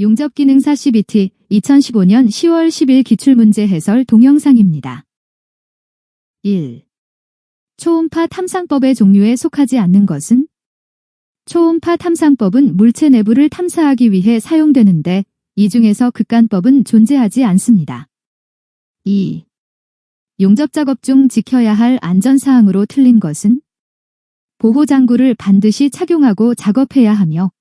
용접기능사 CBT 2015년 10월 10일 기출문제 해설 동영상입니다. 1. 초음파 탐상법의 종류에 속하지 않는 것은? 초음파 탐상법은 물체 내부를 탐사하기 위해 사용되는데 이 중에서 극간법은 존재하지 않습니다. 2. 용접작업 중 지켜야 할 안전사항으로 틀린 것은? 보호장구를 반드시 착용하고 작업해야 하며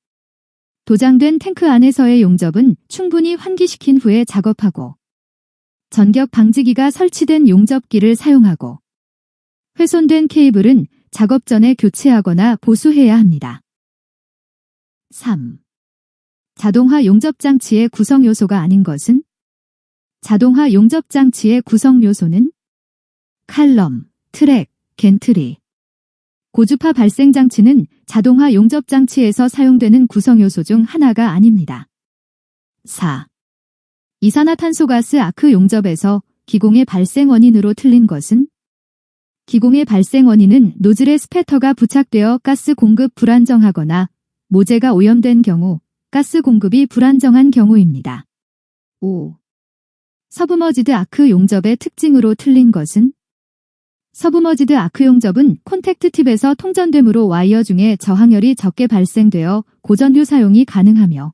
도장된 탱크 안에서의 용접은 충분히 환기시킨 후에 작업하고 전격 방지기가 설치된 용접기를 사용하고 훼손된 케이블은 작업 전에 교체하거나 보수해야 합니다. 3. 자동화 용접장치의 구성요소가 아닌 것은? 자동화 용접장치의 구성요소는 칼럼, 트랙, 겐트리. 고주파 발생장치는 자동화 용접장치에서 사용되는 구성요소 중 하나가 아닙니다. 4. 이산화탄소가스 아크 용접에서 기공의 발생 원인으로 틀린 것은? 기공의 발생 원인은 노즐의 스패터가 부착되어 가스 공급 불안정하거나 모재가 오염된 경우, 가스 공급이 불안정한 경우입니다. 5. 서브머지드 아크 용접의 특징으로 틀린 것은? 서브머지드 아크 용접은 콘택트 팁에서 통전되므로 와이어 중에 저항열이 적게 발생되어 고전류 사용이 가능하며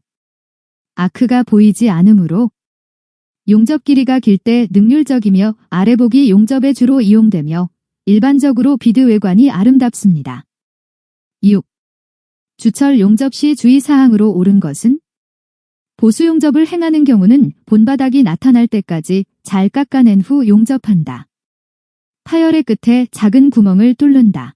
아크가 보이지 않으므로 용접 길이가 길 때 능률적이며 아래복이 용접에 주로 이용되며 일반적으로 비드 외관이 아름답습니다. 6. 주철 용접 시 주의사항으로 옳은 것은? 보수 용접을 행하는 경우는 본바닥이 나타날 때까지 잘 깎아낸 후 용접한다. 파열의 끝에 작은 구멍을 뚫는다.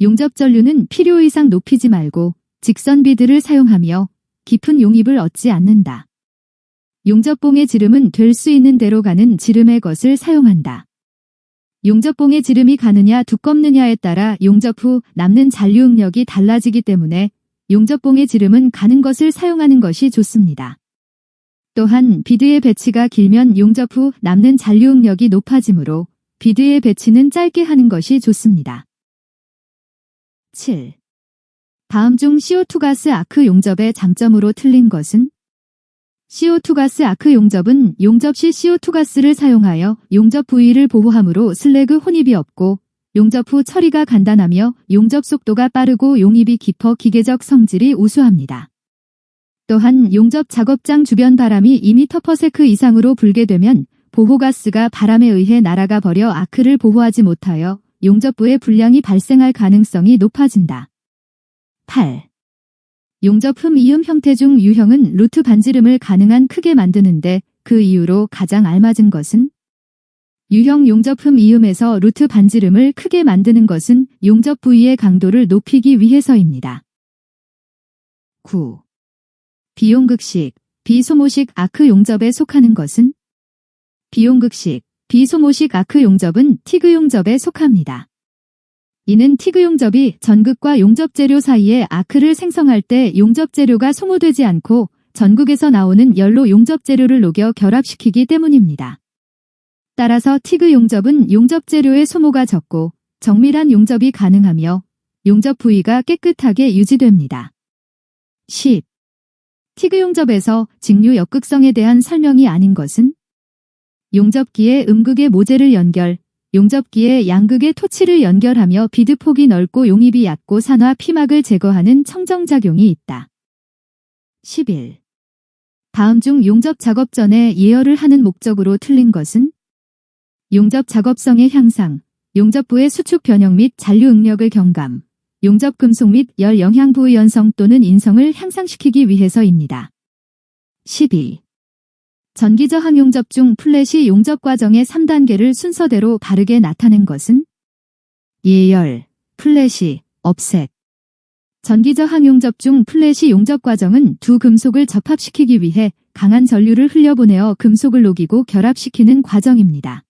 용접 전류는 필요 이상 높이지 말고 직선 비드를 사용하며 깊은 용입을 얻지 않는다. 용접봉의 지름은 될 수 있는 대로 가는 지름의 것을 사용한다. 용접봉의 지름이 가느냐 두껍느냐에 따라 용접 후 남는 잔류 응력이 달라지기 때문에 용접봉의 지름은 가는 것을 사용하는 것이 좋습니다. 또한 비드의 배치가 길면 용접 후 남는 잔류 응력이 높아지므로 비드의 배치는 짧게 하는 것이 좋습니다. 7. 다음 중 CO2 가스 아크 용접의 장점으로 틀린 것은? CO2 가스 아크 용접은 용접 시 CO2 가스를 사용하여 용접 부위를 보호하므로 슬래그 혼입이 없고 용접 후 처리가 간단하며 용접 속도가 빠르고 용입이 깊어 기계적 성질이 우수합니다. 또한 용접 작업장 주변 바람이 2m/s 이상으로 불게 되면 보호가스가 바람에 의해 날아가 버려 아크를 보호하지 못하여 용접부에 불량이 발생할 가능성이 높아진다. 8. 용접 흠 이음 형태 중 유형은 루트 반지름을 가능한 크게 만드는데 그 이유로 가장 알맞은 것은? 유형 용접 흠 이음에서 루트 반지름을 크게 만드는 것은 용접 부위의 강도를 높이기 위해서입니다. 9. 비용극식, 비소모식 아크 용접에 속하는 것은? 비용극식, 비소모식 아크 용접은 티그 용접에 속합니다. 이는 티그 용접이 전극과 용접재료 사이에 아크를 생성할 때 용접재료가 소모되지 않고 전극에서 나오는 열로 용접재료를 녹여 결합시키기 때문입니다. 따라서 티그 용접은 용접재료의 소모가 적고 정밀한 용접이 가능하며 용접 부위가 깨끗하게 유지됩니다. 10. 티그 용접에서 직류 역극성에 대한 설명이 아닌 것은? 용접기에 음극의 모재를 연결, 용접기에 양극의 토치를 연결하며 비드 폭이 넓고 용입이 얕고 산화 피막을 제거하는 청정작용이 있다. 11. 다음 중 용접 작업 전에 예열을 하는 목적으로 틀린 것은? 용접 작업성의 향상, 용접부의 수축 변형 및 잔류 응력을 경감, 용접 금속 및 열 영향부의 연성 또는 인성을 향상시키기 위해서입니다. 12. 전기 저항 용접 중 플랫이 용접 과정의 3단계를 순서대로 바르게 나타낸 것은? 예열, 플랫이, 업셋. 전기 저항 용접 중 플랫이 용접 과정은 두 금속을 접합시키기 위해 강한 전류를 흘려보내어 금속을 녹이고 결합시키는 과정입니다.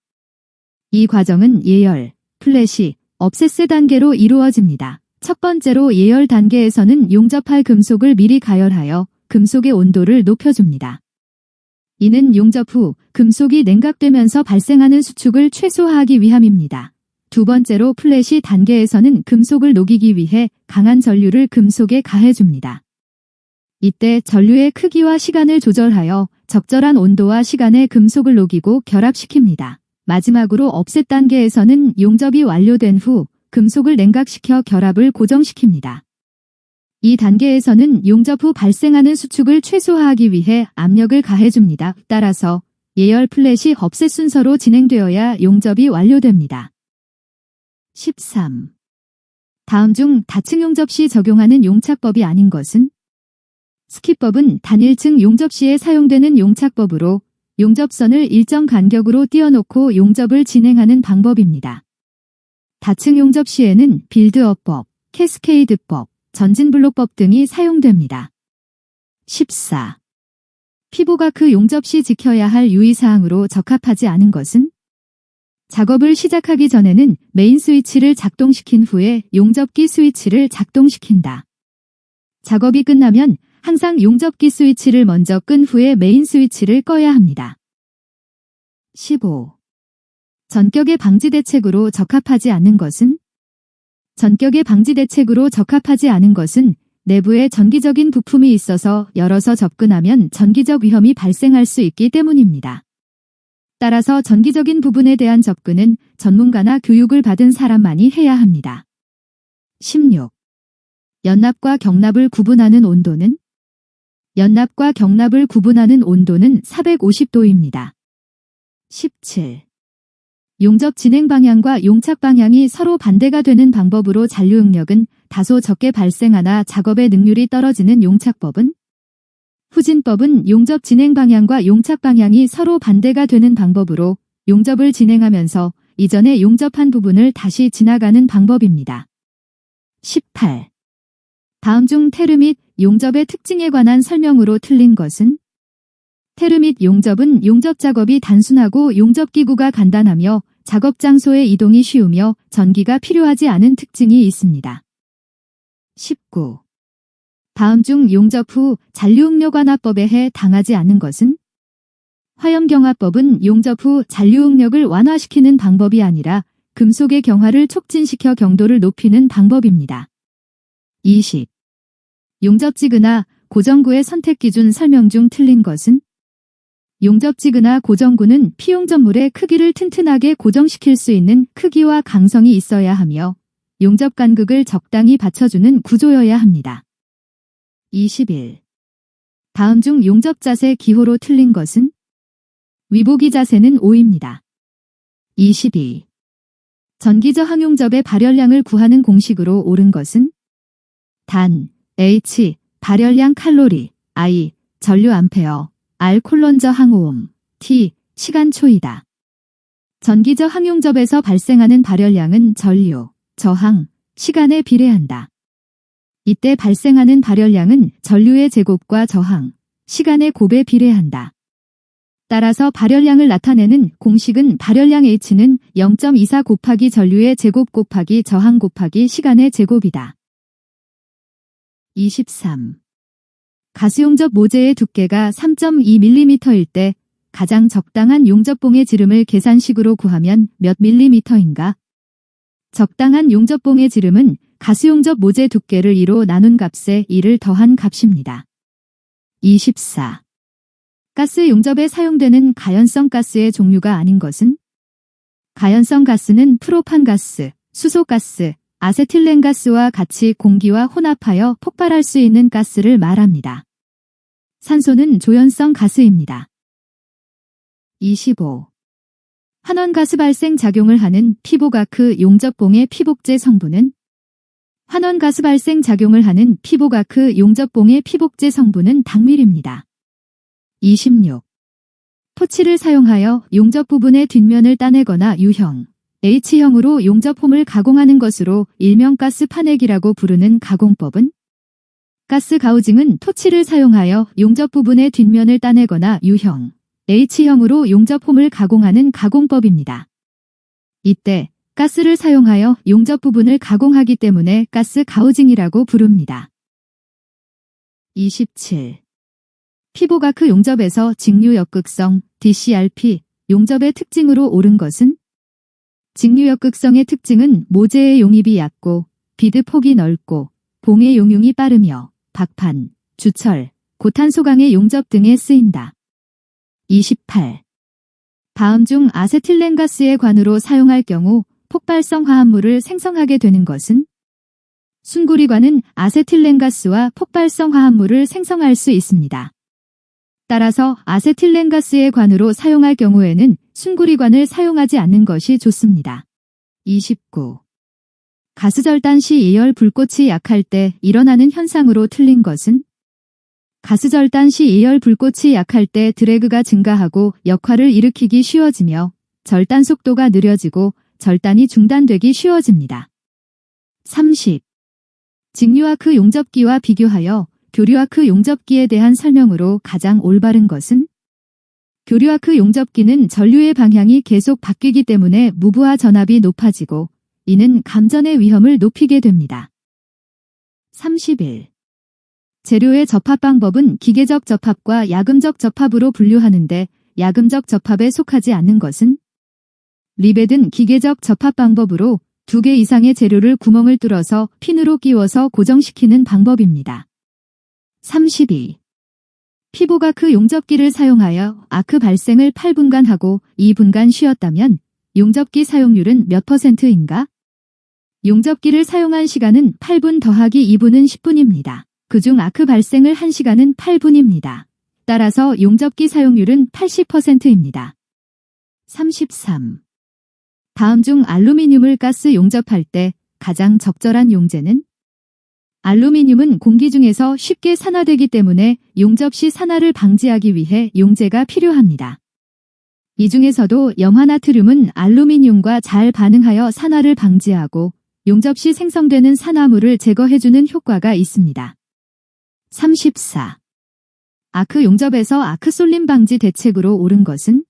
이 과정은 예열, 플랫이, 업셋 단계로 이루어집니다. 첫 번째로 예열 단계에서는 용접할 금속을 미리 가열하여 금속의 온도를 높여줍니다. 이는 용접 후 금속이 냉각되면서 발생하는 수축을 최소화하기 위함입니다. 두 번째로 플랫이 단계에서는 금속을 녹이기 위해 강한 전류를 금속에 가해줍니다. 이때 전류의 크기와 시간을 조절하여 적절한 온도와 시간에 금속을 녹이고 결합시킵니다. 마지막으로 업셋 단계에서는 용접이 완료된 후 금속을 냉각시켜 결합을 고정시킵니다. 이 단계에서는 용접 후 발생하는 수축을 최소화하기 위해 압력을 가해줍니다. 따라서 예열 플랫이 업셋 순서로 진행되어야 용접이 완료됩니다. 13. 다음 중 다층 용접 시 적용하는 용착법이 아닌 것은? 스키법은 단일층 용접 시에 사용되는 용착법으로 용접선을 일정 간격으로 띄워놓고 용접을 진행하는 방법입니다. 다층 용접 시에는 빌드업법, 캐스케이드법, 전진블록법 등이 사용됩니다. 14. 피보가크 용접 시 지켜야 할 유의사항으로 적합하지 않은 것은? 작업을 시작하기 전에는 메인 스위치를 작동시킨 후에 용접기 스위치를 작동시킨다. 작업이 끝나면 항상 용접기 스위치를 먼저 끈 후에 메인 스위치를 꺼야 합니다. 15. 전격의 방지 대책으로 적합하지 않은 것은? 전격의 방지 대책으로 적합하지 않은 것은 내부에 전기적인 부품이 있어서 열어서 접근하면 전기적 위험이 발생할 수 있기 때문입니다. 따라서 전기적인 부분에 대한 접근은 전문가나 교육을 받은 사람만이 해야 합니다. 16. 연납과 경납을 구분하는 온도는? 연납과 경납을 구분하는 온도는 450도입니다. 17. 용접 진행 방향과 용착 방향이 서로 반대가 되는 방법으로 잔류 응력은 다소 적게 발생하나 작업의 능률이 떨어지는 용착법은? 후진법은 용접 진행 방향과 용착 방향이 서로 반대가 되는 방법으로 용접을 진행하면서 이전에 용접한 부분을 다시 지나가는 방법입니다. 18. 다음 중 테르 및 용접의 특징에 관한 설명으로 틀린 것은? 테르 및 용접은 용접 작업이 단순하고 용접기구가 간단하며 작업 장소의 이동이 쉬우며 전기가 필요하지 않은 특징이 있습니다. 19. 다음 중 용접 후 잔류응력완화법에 해당하지 않는 것은? 화염경화법은 용접 후 잔류응력을 완화시키는 방법이 아니라 금속의 경화를 촉진시켜 경도를 높이는 방법입니다. 20. 용접지그나 고정구의 선택기준 설명 중 틀린 것은? 용접지그나 고정구는 피용접물의 크기를 튼튼하게 고정시킬 수 있는 크기와 강성이 있어야 하며 용접 간극을 적당히 받쳐주는 구조여야 합니다. 21. 다음 중 용접 자세 기호로 틀린 것은? 위보기 자세는 O입니다. 22. 전기저항 용접의 발열량을 구하는 공식으로 옳은 것은? 단, H, 발열량 칼로리, I, 전류 암페어, R 콜론 저항 오hm, T, 시간 초이다. 전기저항 용접에서 발생하는 발열량은 전류, 저항, 시간에 비례한다. 이때 발생하는 발열량은 전류의 제곱과 저항, 시간의 곱에 비례한다. 따라서 발열량을 나타내는 공식은 발열량 H는 0.24 곱하기 전류의 제곱 곱하기 저항 곱하기 시간의 제곱이다. 23. 가스용접 모재의 두께가 3.2mm일 때 가장 적당한 용접봉의 지름을 계산식으로 구하면 몇 mm인가? 적당한 용접봉의 지름은 가스용접 모재 두께를 2로 나눈 값에 2를 더한 값입니다. 24. 가스 용접에 사용되는 가연성 가스의 종류가 아닌 것은? 가연성 가스는 프로판가스, 수소가스, 아세틸렌가스와 같이 공기와 혼합하여 폭발할 수 있는 가스를 말합니다. 산소는 조연성 가스입니다. 25. 환원가스 발생 작용을 하는 피보가크 용접봉의 피복제 성분은? 환원가스 발생 작용을 하는 피보가크 용접봉의 피복제 성분은 당밀입니다. 26. 토치를 사용하여 용접 부분의 뒷면을 따내거나 U형, H형으로 용접홈을 가공하는 것으로 일명 가스 파내기라고 부르는 가공법은? 가스 가우징은 토치를 사용하여 용접 부분의 뒷면을 따내거나 U형, H형으로 용접홈을 가공하는 가공법입니다. 이때 가스를 사용하여 용접 부분을 가공하기 때문에 가스 가우징이라고 부릅니다. 27. 피보가크 용접에서 직류 역극성, DCRP, 용접의 특징으로 옳은 것은? 직류 역극성의 특징은 모재의 용입이 얕고 비드 폭이 넓고 봉의 용융이 빠르며 박판, 주철, 고탄소강의 용접 등에 쓰인다. 28. 다음 중 아세틸렌가스의 관으로 사용할 경우 폭발성 화합물을 생성하게 되는 것은? 순구리관은 아세틸렌가스와 폭발성 화합물을 생성할 수 있습니다. 따라서 아세틸렌가스의 관으로 사용할 경우에는 순구리관을 사용하지 않는 것이 좋습니다. 29. 가스절단 시 예열 불꽃이 약할 때 일어나는 현상으로 틀린 것은? 가스절단 시 예열 불꽃이 약할 때 드래그가 증가하고 역할을 일으키기 쉬워지며 절단 속도가 느려지고 절단이 중단되기 쉬워집니다. 30. 직류아크 용접기와 비교하여 교류아크 용접기에 대한 설명으로 가장 올바른 것은? 교류아크 용접기는 전류의 방향이 계속 바뀌기 때문에 무브화 전압이 높아지고 이는 감전의 위험을 높이게 됩니다. 31. 재료의 접합 방법은 기계적 접합과 야금적 접합으로 분류하는데 야금적 접합에 속하지 않는 것은? 리벳은 기계적 접합 방법으로 2개 이상의 재료를 구멍을 뚫어서 핀으로 끼워서 고정시키는 방법입니다. 32. 피복아크 용접기를 사용하여 아크 발생을 8분간 하고 2분간 쉬었다면 용접기 사용률은 몇 %인가? 용접기를 사용한 시간은 8분 더하기 2분은 10분입니다. 그중 아크 발생을 한 시간은 8분입니다. 따라서 용접기 사용률은 80%입니다. 33. 다음 중 알루미늄을 가스 용접할 때 가장 적절한 용제는? 알루미늄은 공기 중에서 쉽게 산화되기 때문에 용접 시 산화를 방지하기 위해 용제가 필요합니다. 이 중에서도 염화나트륨은 알루미늄과 잘 반응하여 산화를 방지하고 용접 시 생성되는 산화물을 제거해주는 효과가 있습니다. 34. 아크 용접에서 아크 쏠림 방지 대책으로 옳은 것은?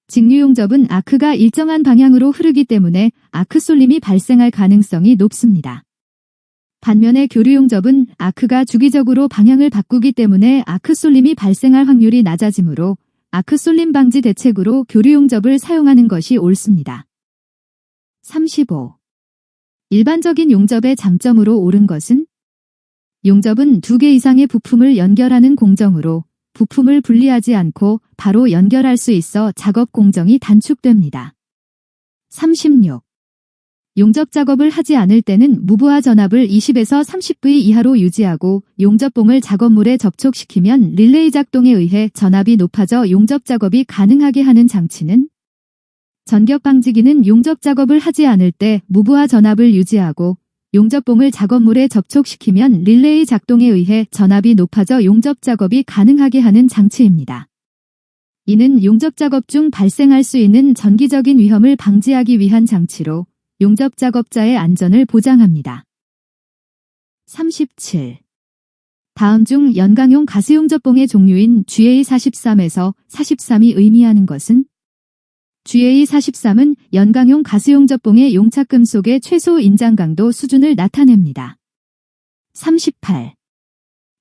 직류 용접은 아크가 일정한 방향으로 흐르기 때문에 아크 쏠림이 발생할 가능성이 높습니다. 반면에 교류 용접은 아크가 주기적으로 방향을 바꾸기 때문에 아크 쏠림이 발생할 확률이 낮아지므로 아크 쏠림 방지 대책으로 교류 용접을 사용하는 것이 옳습니다. 35. 일반적인 용접의 장점으로 옳은 것은? 용접은 2개 이상의 부품을 연결하는 공정으로 부품을 분리하지 않고 바로 연결할 수 있어 작업 공정이 단축됩니다. 36. 용접 작업을 하지 않을 때는 무브화 전압을 20에서 30V 이하로 유지하고 용접봉을 작업물에 접촉시키면 릴레이 작동에 의해 전압이 높아져 용접 작업이 가능하게 하는 장치는? 전격 방지기는 용접 작업을 하지 않을 때 무브화 전압을 유지하고 용접봉을 작업물에 접촉시키면 릴레이 작동에 의해 전압이 높아져 용접 작업이 가능하게 하는 장치입니다. 이는 용접 작업 중 발생할 수 있는 전기적인 위험을 방지하기 위한 장치로 용접 작업자의 안전을 보장합니다. 37. 다음 중 연강용 가스용접봉의 종류인 GA43에서 43이 의미하는 것은? GA43은 연강용 가스용접봉의 용착금속의 최소 인장 강도 수준을 나타냅니다. 38.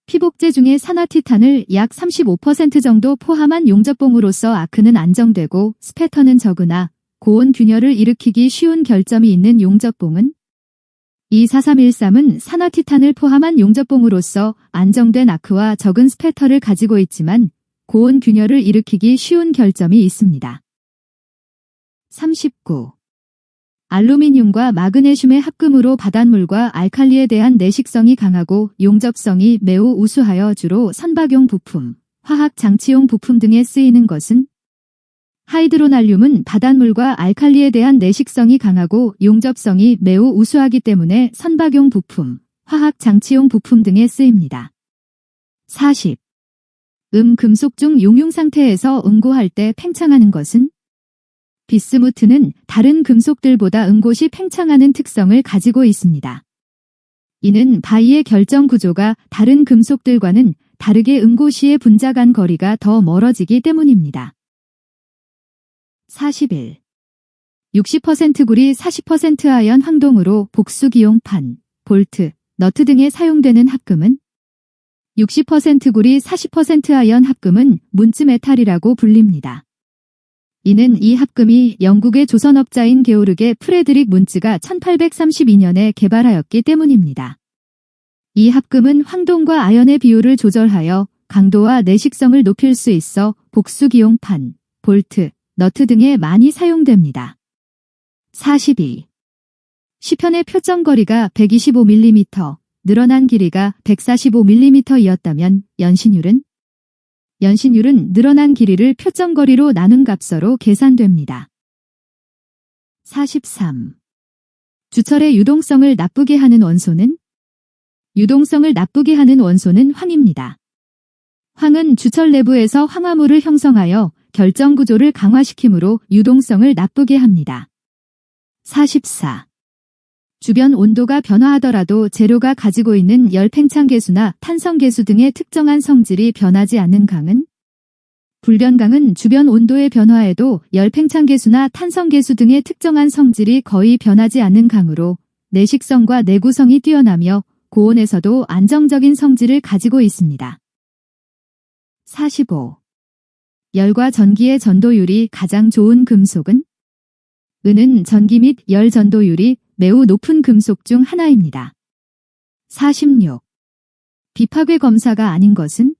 피복제 중에 산화티탄을 약 35% 정도 포함한 용접봉으로서 아크는 안정되고 스패터는 적으나 고온 균열을 일으키기 쉬운 결점이 있는 용접봉은? 24313은 산화티탄을 포함한 용접봉으로서 안정된 아크와 적은 스패터를 가지고 있지만 고온 균열을 일으키기 쉬운 결점이 있습니다. 39. 알루미늄과 마그네슘의 합금으로 바닷물과 알칼리에 대한 내식성이 강하고 용접성이 매우 우수하여 주로 선박용 부품, 화학장치용 부품 등에 쓰이는 것은? 하이드로날륨은 바닷물과 알칼리에 대한 내식성이 강하고 용접성이 매우 우수하기 때문에 선박용 부품, 화학장치용 부품 등에 쓰입니다. 40. 금속 중 용융 상태에서 응고할 때 팽창하는 것은? 비스무트는 다른 금속들보다 응곳이 팽창하는 특성을 가지고 있습니다. 이는 바위의 결정 구조가 다른 금속들과는 다르게 응고시의 분자 간 거리가 더 멀어지기 때문입니다. 41. 60% 구리 40% 아연 황동으로 복수기용판, 볼트, 너트 등에 사용되는 합금은? 60% 구리 40% 아연 합금은 문츠메탈이라고 불립니다. 이는 이 합금이 영국의 조선업자인 게오르게 프레드릭 문츠가 1832년에 개발하였기 때문입니다. 이 합금은 황동과 아연의 비율을 조절하여 강도와 내식성을 높일 수 있어 복수기용판, 볼트, 너트 등에 많이 사용됩니다. 42. 시편의 표정거리가 125mm, 늘어난 길이가 145mm이었다면 연신율은 늘어난 길이를 표정거리로 나눈 값으로 계산됩니다. 43. 주철의 유동성을 나쁘게 하는 원소는? 유동성을 나쁘게 하는 원소는 황입니다. 황은 주철 내부에서 황화물을 형성하여 결정 구조를 강화시키므로 유동성을 나쁘게 합니다. 44. 주변 온도가 변화하더라도 재료가 가지고 있는 열 팽창계수나 탄성계수 등의 특정한 성질이 변하지 않는 강은? 불변강은 주변 온도의 변화에도 열 팽창계수나 탄성계수 등의 특정한 성질이 거의 변하지 않는 강으로 내식성과 내구성이 뛰어나며 고온에서도 안정적인 성질을 가지고 있습니다. 45. 열과 전기의 전도율이 가장 좋은 금속은? 은은 전기 및 열 전도율이 매우 높은 금속 중 하나입니다. 46. 비파괴 검사가 아닌 것은?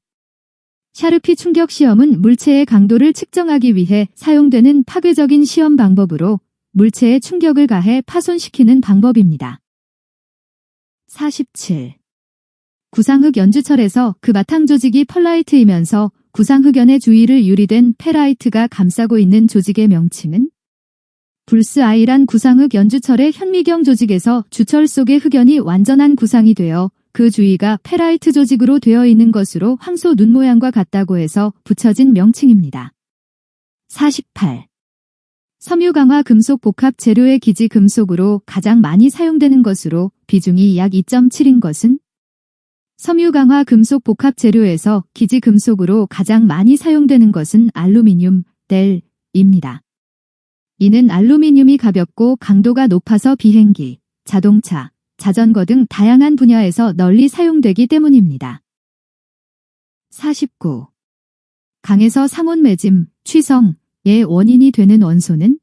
샤르피 충격 시험은 물체의 강도를 측정하기 위해 사용되는 파괴적인 시험 방법으로 물체에 충격을 가해 파손시키는 방법입니다. 47. 구상흑 연주철에서 그 바탕 조직이 펄라이트이면서 구상흑연의 주위를 유리된 페라이트가 감싸고 있는 조직의 명칭은? 불스아이란 구상흑 연주철의 현미경 조직에서 주철 속의 흑연이 완전한 구상이 되어 그 주위가 페라이트 조직으로 되어 있는 것으로 황소 눈 모양과 같다고 해서 붙여진 명칭입니다. 48. 섬유강화 금속 복합 재료의 기지 금속으로 가장 많이 사용되는 것으로 비중이 약 2.7인 것은? 섬유강화 금속 복합 재료에서 기지 금속으로 가장 많이 사용되는 것은 알루미늄, 델입니다. 이는 알루미늄이 가볍고 강도가 높아서 비행기, 자동차, 자전거 등 다양한 분야에서 널리 사용되기 때문입니다. 49. 강에서 상온매짐, 취성의 원인이 되는 원소는?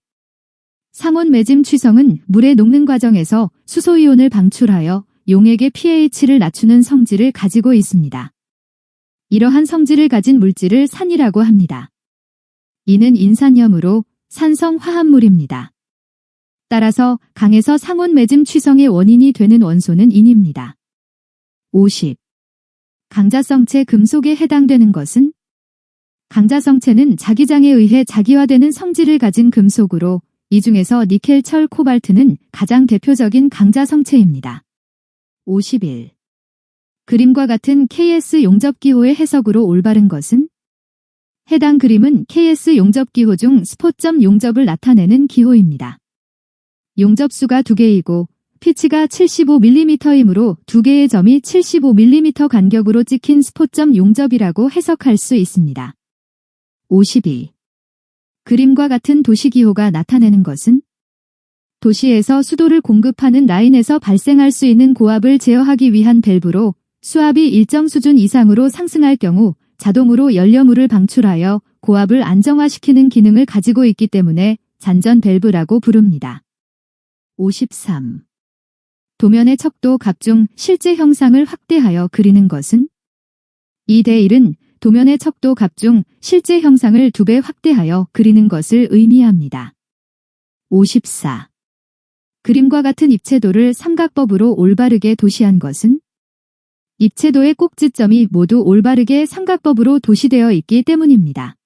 상온매짐 취성은 물의 녹는 과정에서 수소이온을 방출하여 용액의 pH를 낮추는 성질을 가지고 있습니다. 이러한 성질을 가진 물질을 산이라고 합니다. 이는 인산염으로 산성 화합물입니다. 따라서 강에서 상온매짐 취성의 원인이 되는 원소는 인입니다. 50. 강자성체 금속에 해당되는 것은? 강자성체는 자기장에 의해 자기화되는 성질을 가진 금속으로 이 중에서 니켈, 철, 코발트는 가장 대표적인 강자성체입니다. 51. 그림과 같은 KS 용접기호의 해석으로 올바른 것은? 해당 그림은 KS 용접기호 중 스포점 용접을 나타내는 기호입니다. 용접수가 2개이고 피치가 75mm이므로 2개의 점이 75mm 간격으로 찍힌 스포점 용접이라고 해석할 수 있습니다. 52. 그림과 같은 도시기호가 나타내는 것은? 도시에서 수도를 공급하는 라인에서 발생할 수 있는 고압을 제어하기 위한 밸브로 수압이 일정 수준 이상으로 상승할 경우 자동으로 연료물을 방출하여 고압을 안정화시키는 기능을 가지고 있기 때문에 잔전 밸브라고 부릅니다. 53. 도면의 척도 각중 실제 형상을 확대하여 그리는 것은? 이 대1은 도면의 척도 값중 실제 형상을 2배 확대하여 그리는 것을 의미합니다. 54. 그림과 같은 입체도를 삼각법으로 올바르게 도시한 것은? 입체도의 꼭지점이 모두 올바르게 삼각법으로 도시되어 있기 때문입니다.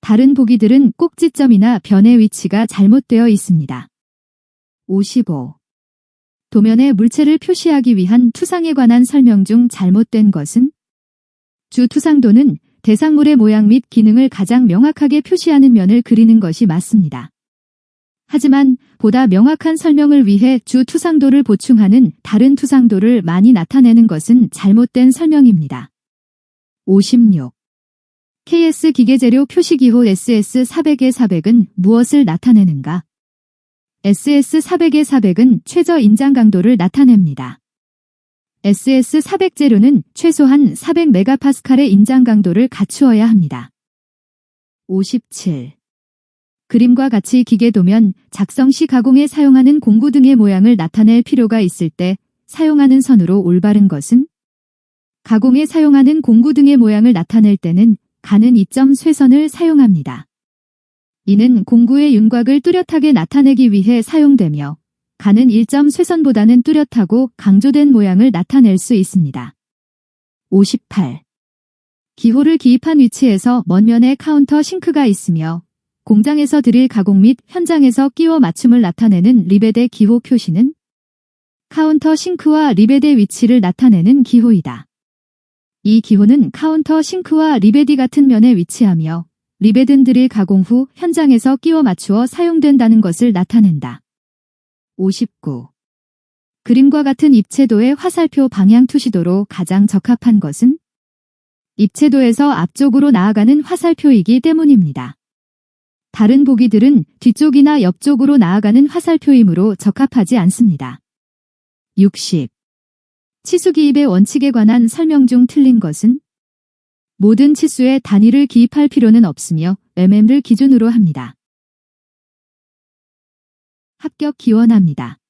다른 보기들은 꼭지점이나 변의 위치가 잘못되어 있습니다. 55. 도면에 물체를 표시하기 위한 투상에 관한 설명 중 잘못된 것은? 주 투상도는 대상물의 모양 및 기능을 가장 명확하게 표시하는 면을 그리는 것이 맞습니다. 하지만 보다 명확한 설명을 위해 주 투상도를 보충하는 다른 투상도를 많이 나타내는 것은 잘못된 설명입니다. 56. KS 기계재료 표시기호 SS400의 400은 무엇을 나타내는가? SS400의 400은 최저 인장 강도를 나타냅니다. SS400 재료는 최소한 400메가파스칼의 인장 강도를 갖추어야 합니다. 57. 그림과 같이 기계도면 작성 시 가공에 사용하는 공구 등의 모양을 나타낼 필요가 있을 때 사용하는 선으로 올바른 것은? 가공에 사용하는 공구 등의 모양을 나타낼 때는 가는 이점 쇠선을 사용합니다. 이는 공구의 윤곽을 뚜렷하게 나타내기 위해 사용되며 가는 일점 쇠선보다는 뚜렷하고 강조된 모양을 나타낼 수 있습니다. 58. 기호를 기입한 위치에서 먼 면에 카운터 싱크가 있으며 공장에서 드릴 가공 및 현장에서 끼워 맞춤을 나타내는 리벳의 기호 표시는 카운터 싱크와 리벳의 위치를 나타내는 기호이다. 이 기호는 카운터 싱크와 리벳이 같은 면에 위치하며 리벳은 드릴 가공 후 현장에서 끼워 맞추어 사용된다는 것을 나타낸다. 59. 그림과 같은 입체도의 화살표 방향 투시도로 가장 적합한 것은 입체도에서 앞쪽으로 나아가는 화살표이기 때문입니다. 다른 보기들은 뒤쪽이나 옆쪽으로 나아가는 화살표이므로 적합하지 않습니다. 60. 치수 기입의 원칙에 관한 설명 중 틀린 것은 모든 치수에 단위를 기입할 필요는 없으며 mm를 기준으로 합니다. 합격 기원합니다.